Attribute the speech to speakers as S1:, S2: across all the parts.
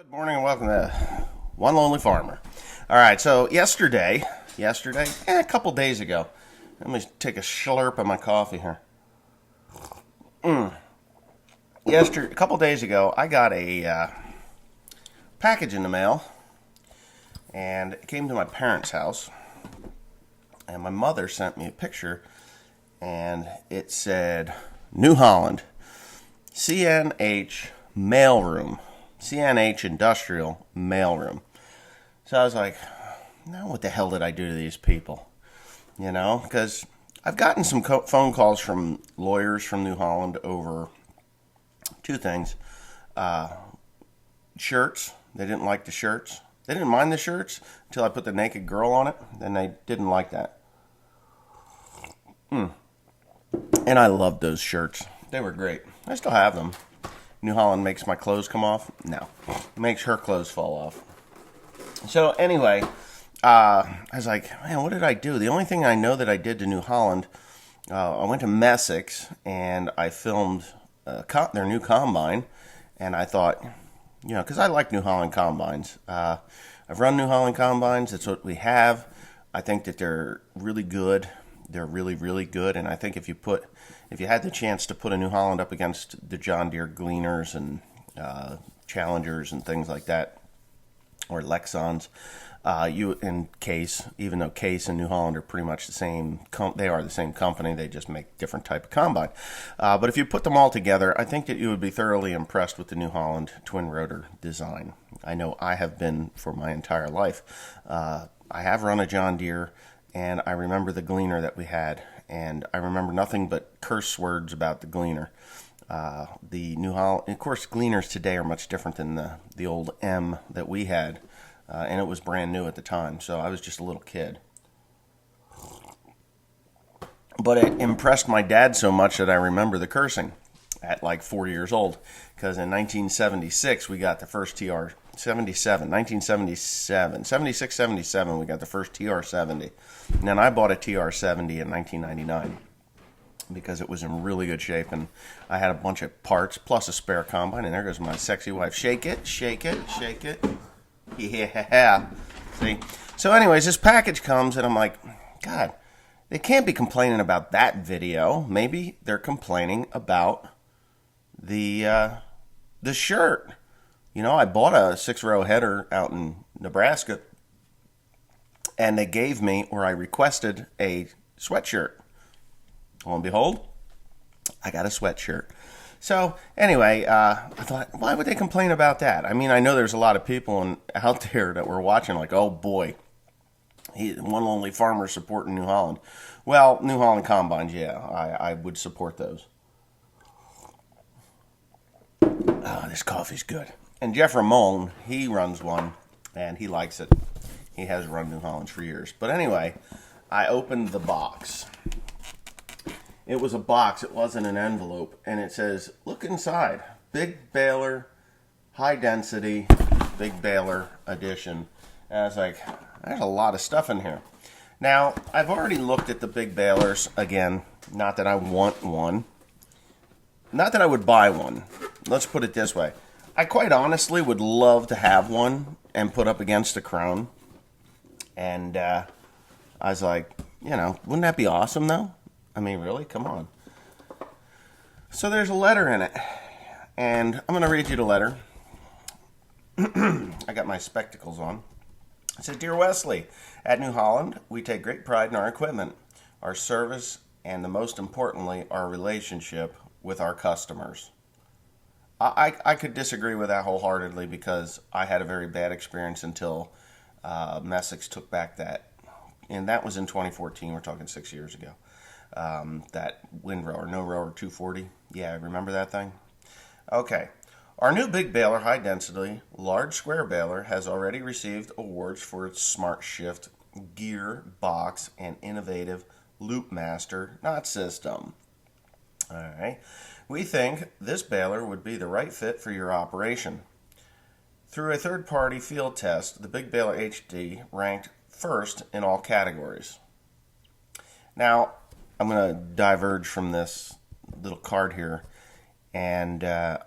S1: Good morning and welcome to One Lonely Farmer. All right, so yesterday, a couple days ago, let me take a slurp of my coffee here. A couple days ago, I got a package in the mail, and it came to my parents' house, and my mother sent me a picture, and it said, New Holland, CNH mailroom. CNH Industrial Mailroom. So I was like, now what the hell did I do to these people? You know, because I've gotten some phone calls from lawyers from New Holland over two things. Shirts. They didn't like the shirts. They didn't mind the shirts until I put the naked girl on it. Then they didn't like that. And I loved those shirts. They were great. I still have them. New Holland makes my clothes come off? No. It makes her clothes fall off. So anyway, I was like, man, what did I do? The only thing I know that I did to New Holland, I went to Messick's and I filmed their new combine. And I thought, you know, because I like New Holland combines. I've run New Holland combines. It's what we have. I think that they're really good. They're really, really good. And I think if you had the chance to put a New Holland up against the John Deere Gleaners and Challengers and things like that, or Lexons, even though Case and New Holland are pretty much the same, they are the same company, they just make different type of combine. But if you put them all together, I think that you would be thoroughly impressed with the New Holland twin rotor design. I know I have been for my entire life. I have run a John Deere, and I remember the Gleaner that we had. And I remember nothing but curse words about the Gleaner. The New Holland, of course, Gleaners today are much different than the old M that we had, and it was brand new at the time. So I was just a little kid. But it impressed my dad so much that I remember the cursing at like 4 years old. Because in 1976, we got the first TR 77, 1977, 76, 77, we got the first TR70. And then I bought a TR70 in 1999 because it was in really good shape, and I had a bunch of parts plus a spare combine, and there goes my sexy wife. Shake it, shake it, shake it. Yeah. See? So anyways, this package comes, and I'm like, God, they can't be complaining about that video. Maybe they're complaining about the shirt. You know, I bought a 6-row header out in Nebraska, and they gave me, or I requested, a sweatshirt. Lo and behold, I got a sweatshirt. So, anyway, I thought, why would they complain about that? I mean, I know there's a lot of people out there that were watching like, oh boy, One Lonely Farmer supporting New Holland. Well, New Holland combines, yeah, I would support those. Oh, this coffee's good. And Jeff Ramon, he runs one, and he likes it. He has run New Hollands for years. But anyway, I opened the box. It was a box. It wasn't an envelope. And it says, look inside. Big Baler, high density, Big Baler edition. And I was like, there's a lot of stuff in here. Now, I've already looked at the Big Balers again. Not that I want one. Not that I would buy one. Let's put it this way. I quite honestly would love to have one and put up against a Crown. And I was like, you know, wouldn't that be awesome, though? I mean, really? Come on. So there's a letter in it. And I'm going to read you the letter. I got my spectacles on. It says, Dear Wesley, at New Holland, we take great pride in our equipment, our service, and most importantly, our relationship with our customers. I could disagree with that wholeheartedly because I had a very bad experience until Messick's took back that, and that was in 2014. We're talking 6 years ago. That windrower, no rower 240. Yeah, remember that thing? Okay. Our new Big Baler high density large square baler has already received awards for its smart shift, gear, box, and innovative Loop Master knot system. All right. We think this baler would be the right fit for your operation. Through a third-party field test, the Big Baler HD ranked first in all categories. Now, I'm going to diverge from this little card here, and I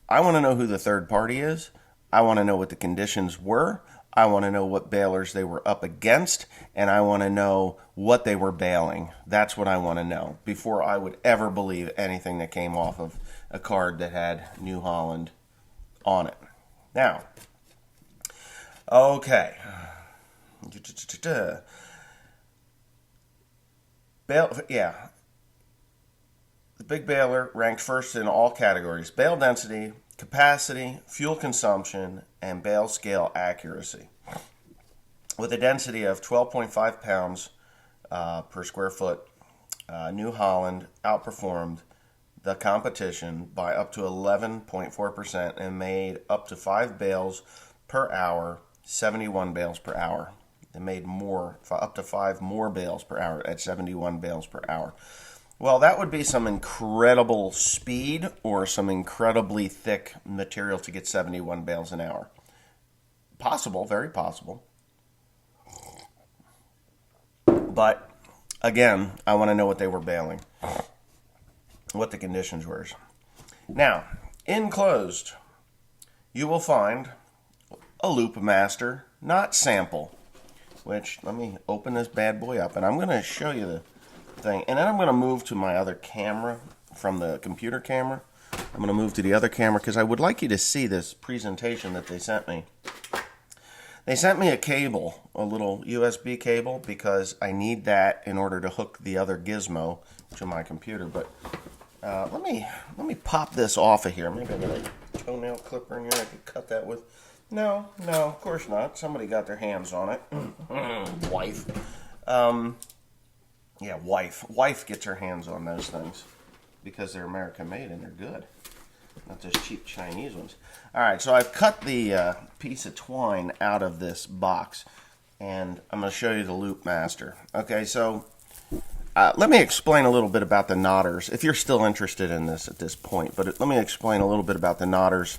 S1: want to know who the third party is. I want to know what the conditions were. I want to know what balers they were up against, and I want to know what they were baling. That's what I want to know before I would ever believe anything that came off of a card that had New Holland on it. Now, okay. Yeah. The Big Baler ranked first in all categories: bale density, capacity, fuel consumption, and bale scale accuracy. With a density of 12.5 pounds per square foot, New Holland outperformed the competition by up to 11.4% and made up to 5 bales per hour, 71 bales per hour. They made up to 5 more bales per hour at 71 bales per hour. Well, that would be some incredible speed or some incredibly thick material to get 71 bales an hour. Possible, very possible. But, again, I want to know what they were baling, what the conditions were. Now, enclosed, you will find a Loop Master, not sample, which, let me open this bad boy up, and I'm going to show you the thing, and then I'm going to move to my other camera from the computer camera. I'm going to move to the other camera because I would like you to see this presentation that they sent me. They sent me a cable, a little USB cable, because I need that in order to hook the other gizmo to my computer. But let me pop this off of here. Maybe I got a toenail clipper in here I could cut that with. No, of course not. Somebody got their hands on it. Wife. Yeah, wife gets her hands on those things because they're American made and they're good, not those cheap Chinese ones. All right, so I've cut the piece of twine out of this box, and I'm going to show you the Loop Master. Okay, so let me explain a little bit about the knotters, if you're still interested in this at this point. But let me explain a little bit about the knotters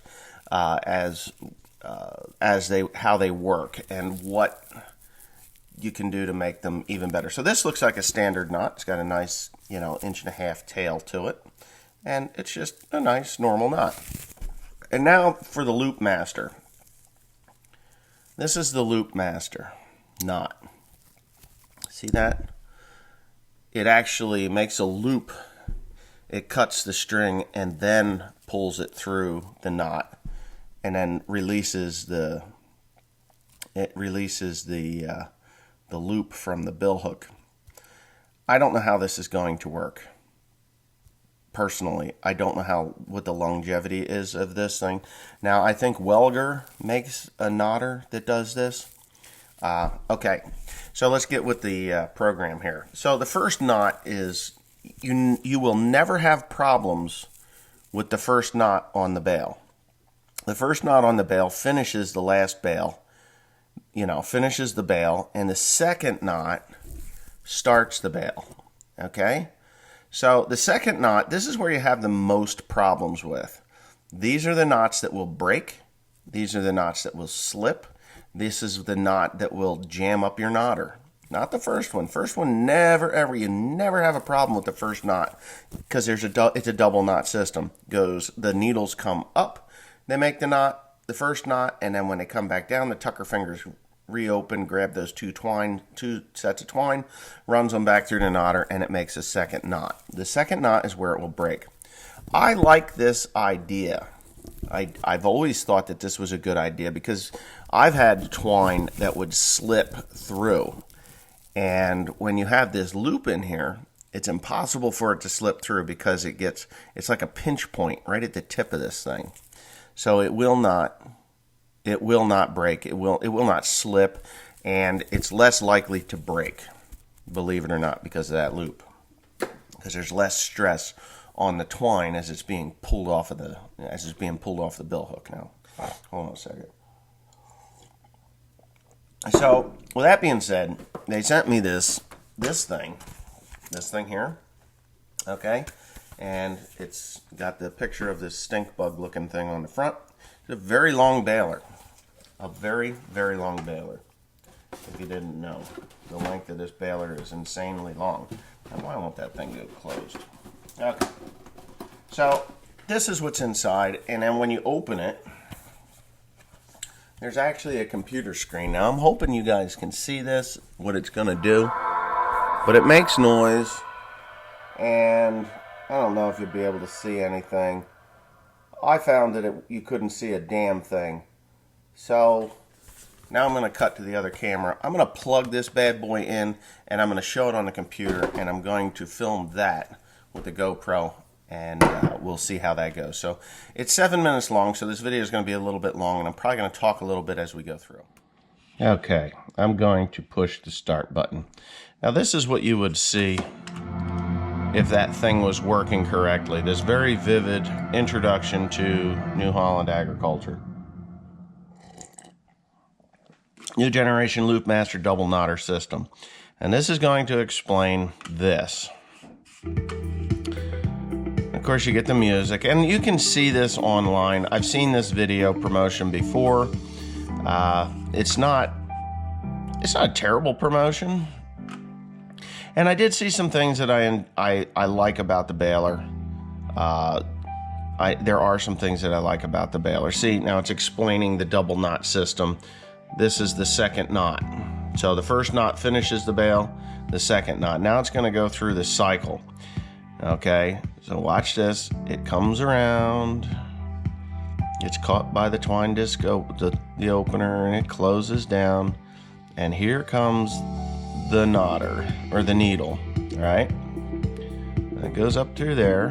S1: how they work and what you can do to make them even better. So this looks like a standard knot. It's got a nice, 1.5-inch tail to it, and it's just a nice normal knot. And now for the Loop Master. This is the Loop Master knot. See that? It actually makes a loop. It cuts the string and then pulls it through the knot, and then releases the loop from the bill hook. I don't know how this is going to work. Personally, I don't know what the longevity is of this thing. Now, I think Welger makes a knotter that does this. Okay, so let's get with the program here. So the first knot is, you will never have problems with the first knot on the bale. The first knot on the bale finishes the last bale, finishes the bale, and the second knot starts the bale, okay? So the second knot, this is where you have the most problems with. These are the knots that will break. These are the knots that will slip. This is the knot that will jam up your knotter. Not the first one. First one, you never have a problem with the first knot because it's a double knot system. The needles come up, they make the knot, the first knot, and then when they come back down, the tucker fingers reopen, grab those two sets of twine, runs them back through the knotter, and it makes a second knot. The second knot is where it will break. I like this idea. I've always thought that this was a good idea because I've had twine that would slip through. And when you have this loop in here, it's impossible for it to slip through because it's like a pinch point right at the tip of this thing. So it will not break. It will not slip, and it's less likely to break, believe it or not, because of that loop. Because there's less stress on the twine as it's being pulled off the bill hook. Now, hold on a second. So, with that being said, they sent me this thing here, okay, and it's got the picture of this stink bug looking thing on the front. It's a very long baler, a very, very long baler. If you didn't know, the length of this baler is insanely long. And why won't that thing go closed? Okay, so this is what's inside, and then when you open it, there's actually a computer screen. Now, I'm hoping you guys can see this, what it's going to do. But it makes noise, and I don't know if you'll be able to see anything. I found that you couldn't see a damn thing. So now I'm going to cut to the other camera. I'm going to plug this bad boy in, and I'm going to show it on the computer, and I'm going to film that with the GoPro, and we'll see how that goes. So it's 7 minutes long, so this video is going to be a little bit long, and I'm probably going to talk a little bit as we go through. Okay, I'm going to push the start button. Now this is what you would see if that thing was working correctly. This very vivid introduction to New Holland agriculture. New generation loop master double knotter system. And this is going to explain this. Of course, you get the music, and you can see this online. I've seen this video promotion before. It's not a terrible promotion. And I did see some things that I like about the Baler. There are some things that I like about the Baler. See, now it's explaining the double knot system. This is the second knot. So the first knot finishes the bale, the second knot. Now it's going to go through the cycle. Okay, so watch this. It comes around. It's caught by the twine disc, the opener, and it closes down. And here comes the knotter, or the needle, right? It goes up through there.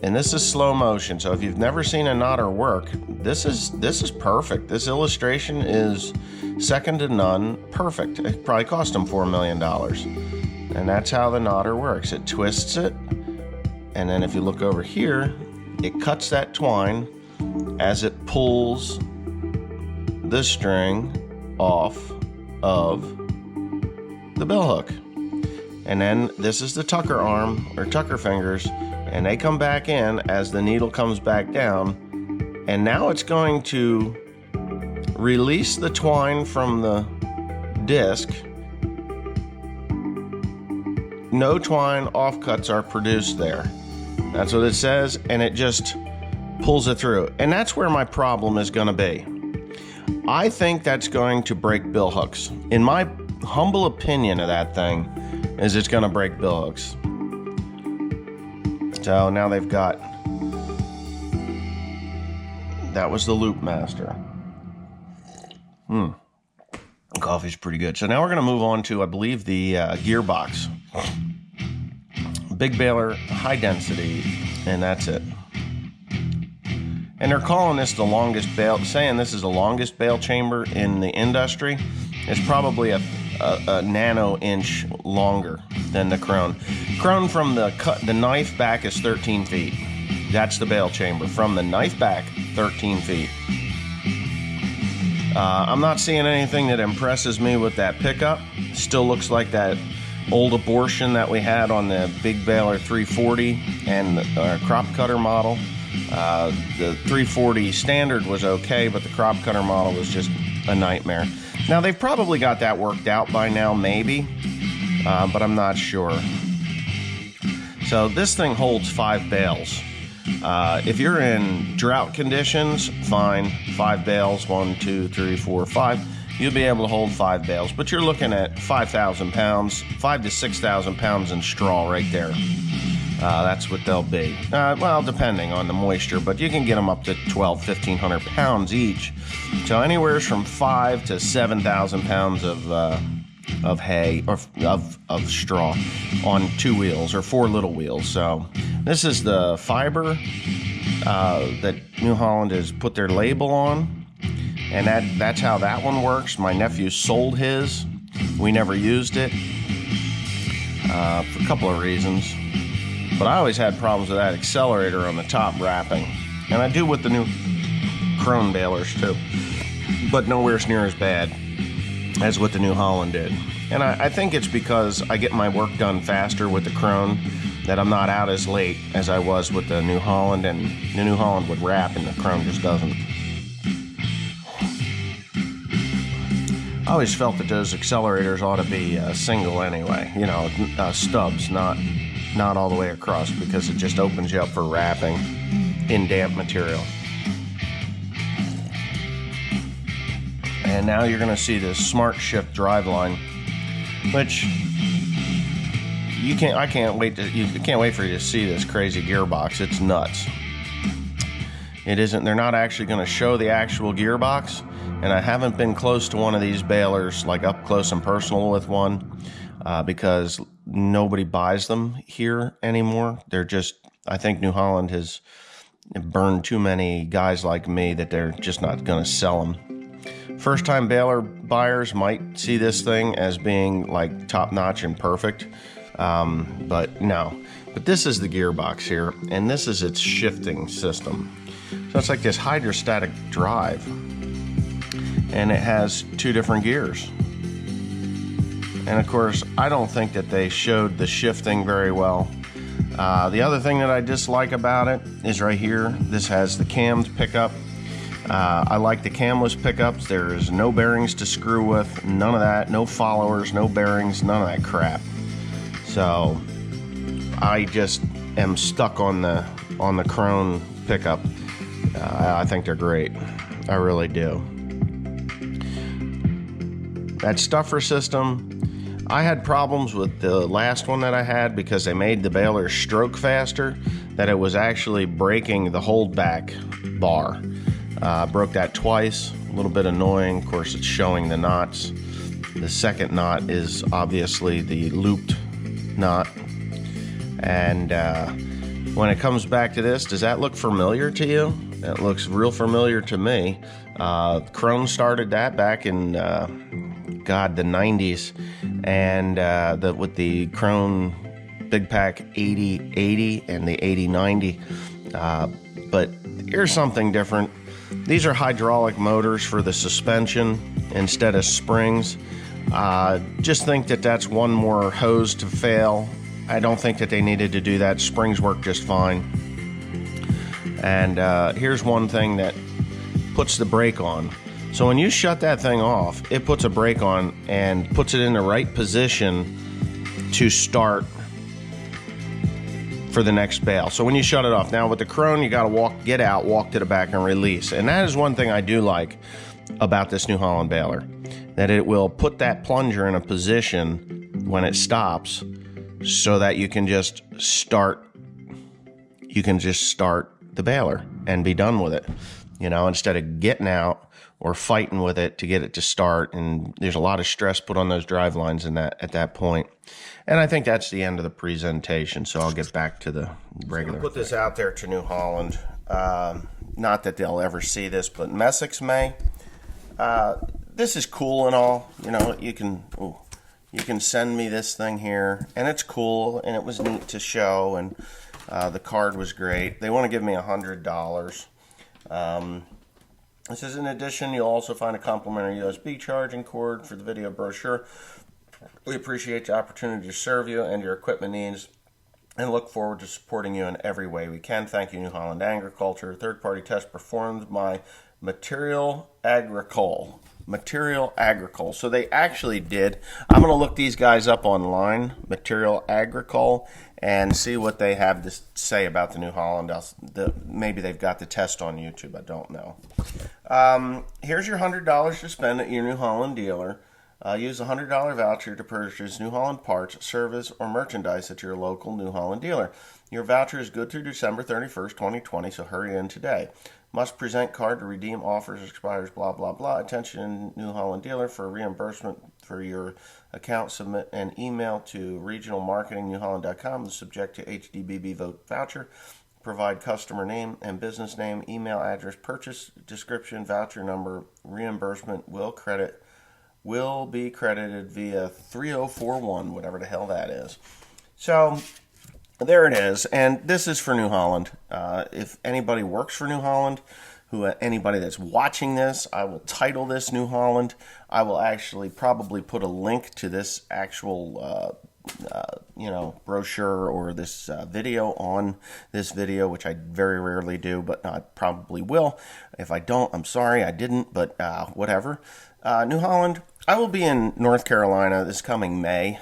S1: And this is slow motion, so if you've never seen a knotter work, this is perfect. This illustration is second to none, perfect. It probably cost them $4 million. And that's how the knotter works. It twists it, and then if you look over here, it cuts that twine as it pulls the string off of the billhook. And then this is the tucker arm, or tucker fingers, and they come back in as the needle comes back down. And now it's going to release the twine from the disc. No twine offcuts are produced there. That's what it says, and it just pulls it through. And that's where my problem is going to be. I think that's going to break bill hooks. In my humble opinion of that thing, is it's going to break bill hooks. So now they've got, that was the Loop Master. Coffee's pretty good. So now we're going to move on to, I believe, the gearbox. Big Baler, high density, and that's it. And they're calling this the longest bale, saying this is the longest bale chamber in the industry. It's probably a nano inch longer than the Krone. Krone from the knife back is 13 feet. That's the bale chamber. From the knife back, 13 feet. I'm not seeing anything that impresses me with that pickup. Still looks like that old abortion that we had on the Big Baler 340 and the crop cutter model. The 340 standard was okay, but the crop cutter model was just a nightmare. Now, they've probably got that worked out by now, maybe, but I'm not sure. So this thing holds 5 bales. If you're in drought conditions, fine, 5 bales, 1, 2, 3, 4, 5. You'll be able to hold 5 bales, but you're looking at 5,000 pounds, 5 to 6,000 pounds in straw right there. That's what they'll be. Well, depending on the moisture, but you can get them up to 1,500 pounds each. So anywhere from 5 to 7,000 pounds of hay or of straw on 2 wheels or 4 little wheels. So this is the fiber that New Holland has put their label on, and that's how that one works. My nephew sold his. We never used it for a couple of reasons. But I always had problems with that accelerator on the top wrapping. And I do with the new Krone balers too. But nowhere near as bad as what the New Holland did. And I think it's because I get my work done faster with the Krone, that I'm not out as late as I was with the New Holland. And the New Holland would wrap and the Krone just doesn't. I always felt that those accelerators ought to be single anyway. You know, stubs, not all the way across, because it just opens you up for wrapping in damp material. And now you're going to see this smart shift driveline, which you can't wait for you to see this crazy gearbox. It's nuts. They're not actually going to show the actual gearbox, and I haven't been close to one of these balers, like up close and personal with one, because nobody buys them here anymore. I think New Holland has burned too many guys like me that they're just not going to sell them. First-time baler buyers might see this thing as being like top-notch and perfect, but no. But this is the gearbox here, and this is its shifting system. So it's like this hydrostatic drive, and it has 2 different gears. And of course, I don't think that they showed the shifting very well. The other thing that I dislike about it is right here. This has the cammed pickup. I like the camless pickups. There's no bearings to screw with, none of that, no followers, no bearings, none of that crap. So I just am stuck on the Krone pickup. I think they're great. I really do. That stuffer system, I had problems with the last one that I had because they made the baler stroke faster, that it was actually breaking the holdback bar. Broke that twice, a little bit annoying. Of course, it's showing the knots. The second knot is obviously the looped knot. And when it comes back to this, does that look familiar to you? It looks real familiar to me. Krone started that back in, the 90s. And with the Krone Big Pack 8080 and the 8090. But here's something different. These are hydraulic motors for the suspension instead of springs. Just think that that's one more hose to fail. I don't think that they needed to do that. Springs work just fine. And here's one thing that puts the brake on. So when you shut that thing off, it puts a brake on and puts it in the right position to start for the next bale. So when you shut it off, now with the Krone, you got to get out, walk to the back, and release. And that is one thing I do like about this New Holland baler, that it will put that plunger in a position when it stops, so that you can just start. You can just start the baler and be done with it. Instead of getting out or fighting with it to get it to start, and there's a lot of stress put on those drive lines at that point. And I think that's the end of the presentation, so I'll get back to the regular. Put this out there to New Holland. Not that they'll ever see this, but Messick's may. This is cool and all. You can send me this thing here, and it's cool, and it was neat to show, and the card was great. They want to give me $100. This is in addition, you'll also find a complimentary USB charging cord for the video brochure. We appreciate the opportunity to serve you and your equipment needs, and look forward to supporting you in every way we can. Thank you, New Holland Agriculture. Third-party test performed by Material Agricole. So they actually did. I'm going to look these guys up online, Material Agricole, and see what they have to say about the New Holland. Maybe they've got the test on YouTube. I don't know. Here's your $100 to spend at your New Holland dealer. Use a $100 voucher to purchase New Holland parts, service, or merchandise at your local New Holland dealer. Your voucher is good through December 31st, 2020, so hurry in today. Must present card to redeem offers, expires, blah, blah, blah. Attention, New Holland dealer, for reimbursement for your account. Submit an email to regionalmarketingnewholland.com, subject to HDBB vote voucher. Provide customer name and business name, email address, purchase description, voucher number. Reimbursement will be credited via 3041, whatever the hell that is. So there it is, and this is for New Holland. If anybody works for New Holland, anybody that's watching this, I will title this New Holland. I will actually probably put a link to this actual brochure or this video on this video, which I very rarely do, but I probably will. If I don't, I'm sorry, I didn't, but whatever. New Holland, I will be in North Carolina this coming May.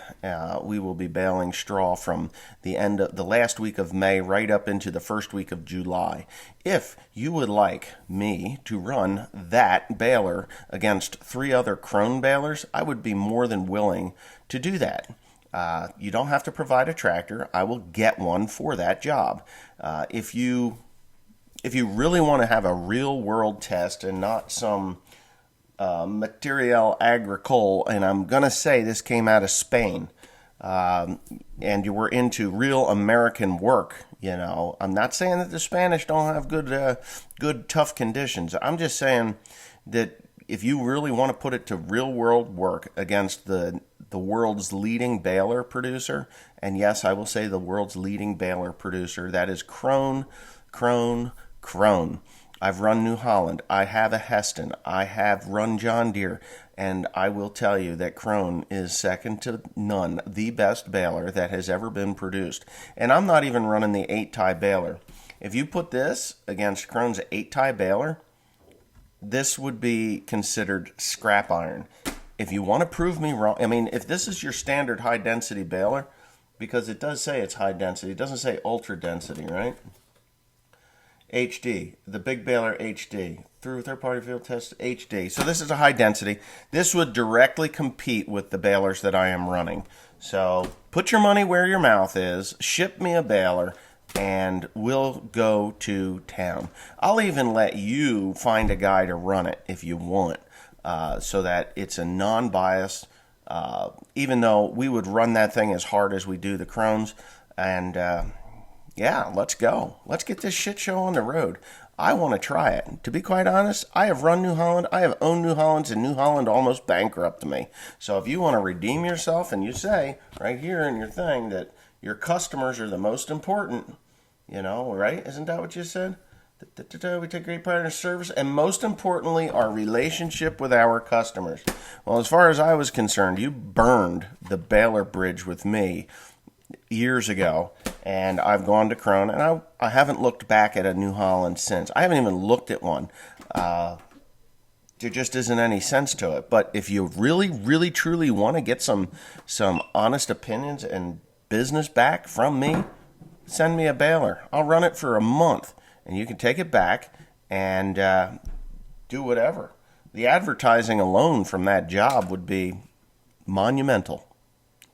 S1: We will be baling straw from the end of the last week of May right up into the first week of July. If you would like me to run that baler against 3 other Krone balers, I would be more than willing to do that. You don't have to provide a tractor. I will get one for that job. If you really want to have a real world test and not some material agricole, and I'm going to say this came out of Spain, and you were into real American work, I'm not saying that the Spanish don't have good tough conditions. I'm just saying that if you really want to put it to real world work against the world's leading baler producer, and yes, I will say the world's leading baler producer, that is Krone. I've run New Holland. I have a Heston. I have run John Deere. And I will tell you that Krone is second to none, the best baler that has ever been produced. And I'm not even running the 8-tie baler. If you put this against Krone's 8-tie baler, this would be considered scrap iron. If you want to prove me wrong, if this is your standard high density baler, because it does say it's high density, it doesn't say ultra density, right? HD, the big baler HD, through third-party field test HD. So this is a high density. This would directly compete with the balers that I am running. So put your money where your mouth is, ship me a baler, and we'll go to town. I'll even let you find a guy to run it if you want, so that it's a non-biased, even though we would run that thing as hard as we do the Krones, and yeah, let's go. Let's get this shit show on the road. I want to try it. To be quite honest, I have run New Holland. I have owned New Hollands, and New Holland almost bankrupted me. So if you want to redeem yourself and you say right here in your thing that your customers are the most important, right? Isn't that what you said? We take great pride in our service, and most importantly, our relationship with our customers. Well, as far as I was concerned, you burned the baler bridge with me years ago, and I've gone to Krone, and I haven't looked back at a New Holland since. I haven't even looked at one. There just isn't any sense to it. But if you really, really, truly want to get some honest opinions and business back from me, send me a baler. I'll run it for a month, and you can take it back and do whatever. The advertising alone from that job would be monumental.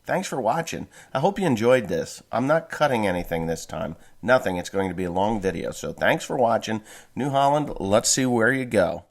S1: Thanks for watching. I hope you enjoyed this. I'm not cutting anything this time. Nothing. It's going to be a long video. So thanks for watching. New Holland, let's see where you go.